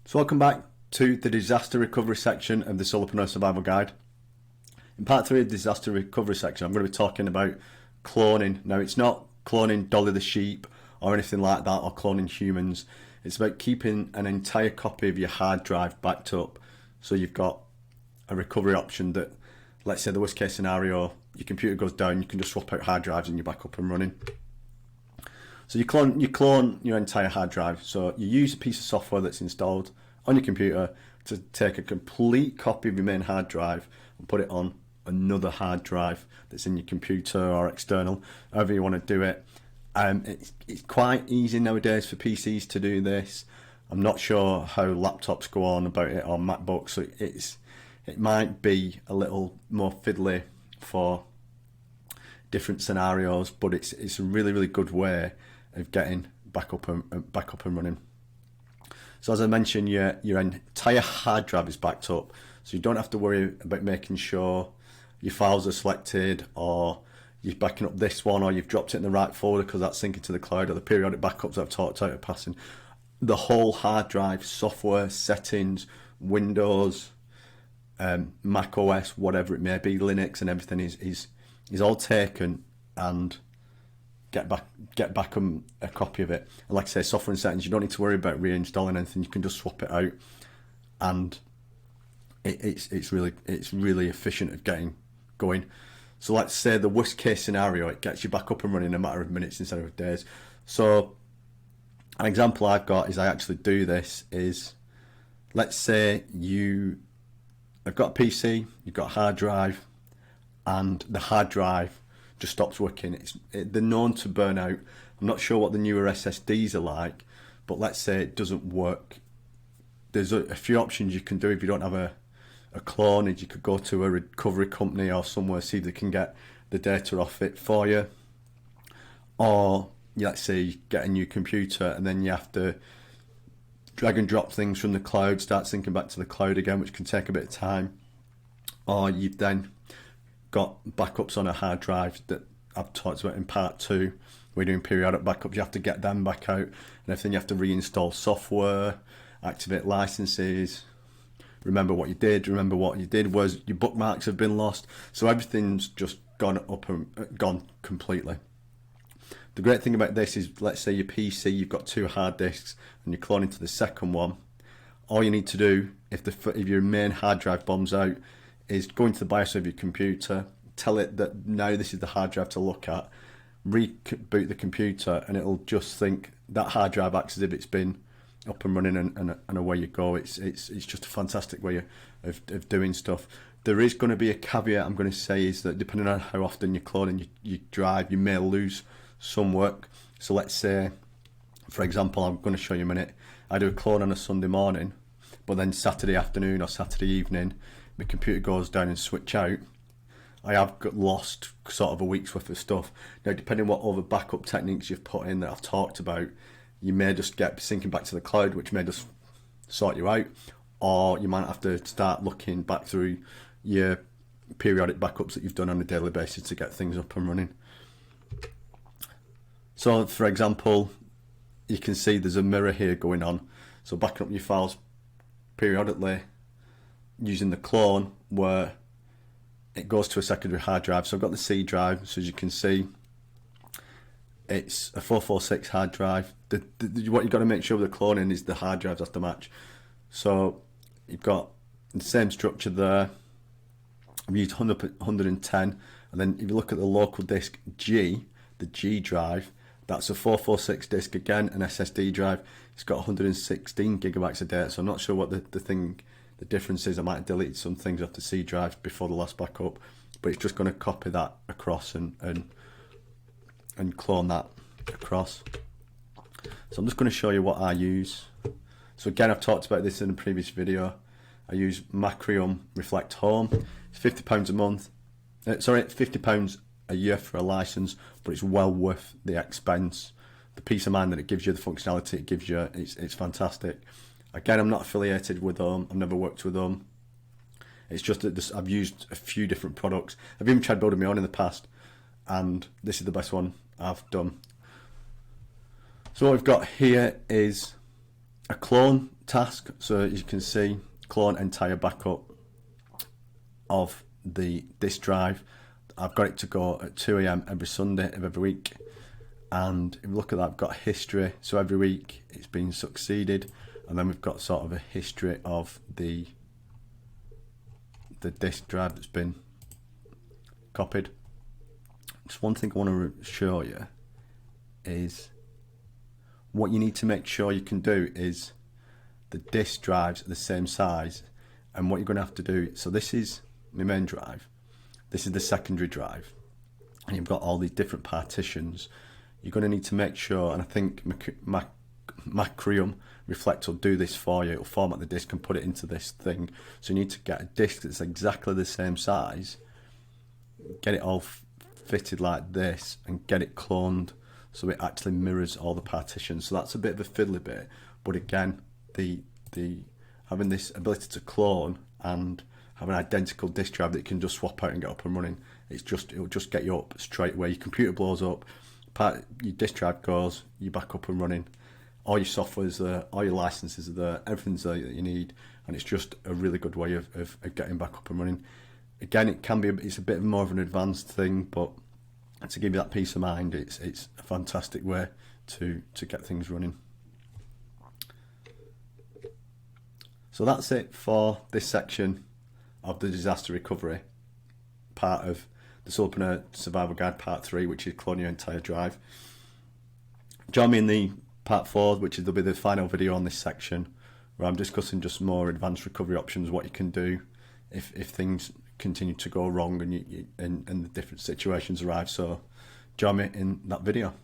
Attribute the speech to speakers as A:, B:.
A: So welcome back to the disaster recovery section of the Solopreneur Survival Guide. In part 3 of the disaster recovery section, I'm going to be talking about cloning. Now, it's not cloning Dolly the sheep or anything like that, or cloning humans. It's about keeping an entire copy of your hard drive backed up, so you've got a recovery option that, let's say the worst case scenario, your computer goes down, you can just swap out hard drives and you're back up and running. So you clone your entire hard drive. So you use a piece of software that's installed on your computer to take a complete copy of your main hard drive and put it on another hard drive that's in your computer or external, however you want to do it. It's quite easy nowadays for PCs to do this. I'm not sure how laptops go on about it, or MacBooks. So it might be a little more fiddly for different scenarios, but it's a really good way of getting back up and running. So as I mentioned, your entire hard drive is backed up, so you don't have to worry about making sure your files are selected, or you're backing up this one, or you've dropped it in the right folder because that's syncing to the cloud, or the periodic backups that I've talked about passing. The whole hard drive, software, settings, Windows, Mac OS, whatever it may be, Linux and everything is all taken, and get back a copy of it. And like I say, software and settings, you don't need to worry about reinstalling anything. You can just swap it out, and it's really efficient of getting going. So let's say the worst case scenario, it gets you back up and running in a matter of minutes instead of days. So an example I've got is I actually do this is, let's say I've got a PC, you've got a hard drive, and the hard drive just stops working. They're known to burn out. I'm not sure what the newer SSDs are like, but let's say it doesn't work. There's a few options you can do if you don't have a clone. Is you could go to a recovery company or somewhere, see if they can get the data off it for you. Or let's say you get a new computer and then you have to drag and drop things from the cloud, start syncing back to the cloud again, which can take a bit of time. Or you've then got backups on a hard drive that I've talked about in part 2. We're doing periodic backups. You have to get them back out and everything. You have to reinstall software, activate licenses, remember what you did. Remember what you did was your bookmarks have been lost. So everything's just gone completely. The great thing about this is, let's say your PC, you've got 2 hard disks and you're cloning to the second one. All you need to do, if your main hard drive bombs out, is go into the BIOS of your computer, tell it that now this is the hard drive to look at, reboot the computer, and it'll just think that hard drive acts as if it's been up and running, and away you go. It's just a fantastic way of doing stuff. There is going to be a caveat I'm going to say, is that depending on how often you're cloning your drive, you may lose some work. So let's say, for example, I'm going to show you in a minute, I do a clone on a Sunday morning, but then Saturday afternoon or Saturday evening, my computer goes down and switch out. I have lost sort of a week's worth of stuff. Now, depending what other backup techniques you've put in that I've talked about, you may just get syncing back to the cloud, which may just sort you out, or you might have to start looking back through your periodic backups that you've done on a daily basis to get things up and running. So, for example, you can see there's a mirror here going on. So backing up your files periodically using the clone, where it goes to a secondary hard drive. So I've got the C drive, so as you can see, it's a 446 hard drive. What you've got to make sure with the cloning is the hard drives have to match. So you've got the same structure there. I've used 110, and then if you look at the local disk G, the G drive, that's a 446 disk, again an SSD drive. It's got 116 gigabytes of data, so I'm not sure what the difference is. I might have deleted some things off the C drive before the last backup, but it's just going to copy that across and clone that across. So I'm just going to show you what I use. So again, I've talked about this in a previous video. I use Macrium Reflect Home. It's £50 a month. £50 a year for a license, but it's well worth the expense. The peace of mind that it gives you, the functionality it gives you, it's fantastic. Again, I'm not affiliated with them. I've never worked with them. It's just that I've used a few different products. I've even tried building my own in the past, and this is the best one I've done. So what we've got here is a clone task. So as you can see, clone entire backup of the disk drive. I've got it to go at 2 AM every Sunday of every week. And if you look at that, I've got a history. So every week it's been succeeded. And then we've got sort of a history of the disk drive that's been copied. Just one thing I want to show you is what you need to make sure you can do is the disk drives are the same size, and what you're going to have to do, so this is my main drive, this is the secondary drive, and you've got all these different partitions. You're going to need to make sure, and I think Macrium Reflect will do this for you. It'll format the disk and put it into this thing. So you need to get a disk that's exactly the same size, get it all fitted like this, and get it cloned so it actually mirrors all the partitions. So that's a bit of a fiddly bit, but again, the having this ability to clone and have an identical disk drive that you can just swap out and get up and running, it'll just get you up straight away. Your computer blows up, your disk drive goes, you're back up and running. All your software's there, all your licenses are there, everything's there that you need, and it's just a really good way of getting back up and running. Again, it's a bit more of an advanced thing, but to give you that peace of mind, it's a fantastic way to get things running. So that's it for this section of the disaster recovery part of the Solopreneur Survival Guide Part 3, which is clone your entire drive. Join me in the Part 4, which will be the final video on this section, where I'm discussing just more advanced recovery options, what you can do if things continue to go wrong and the different situations arise. So join me in that video.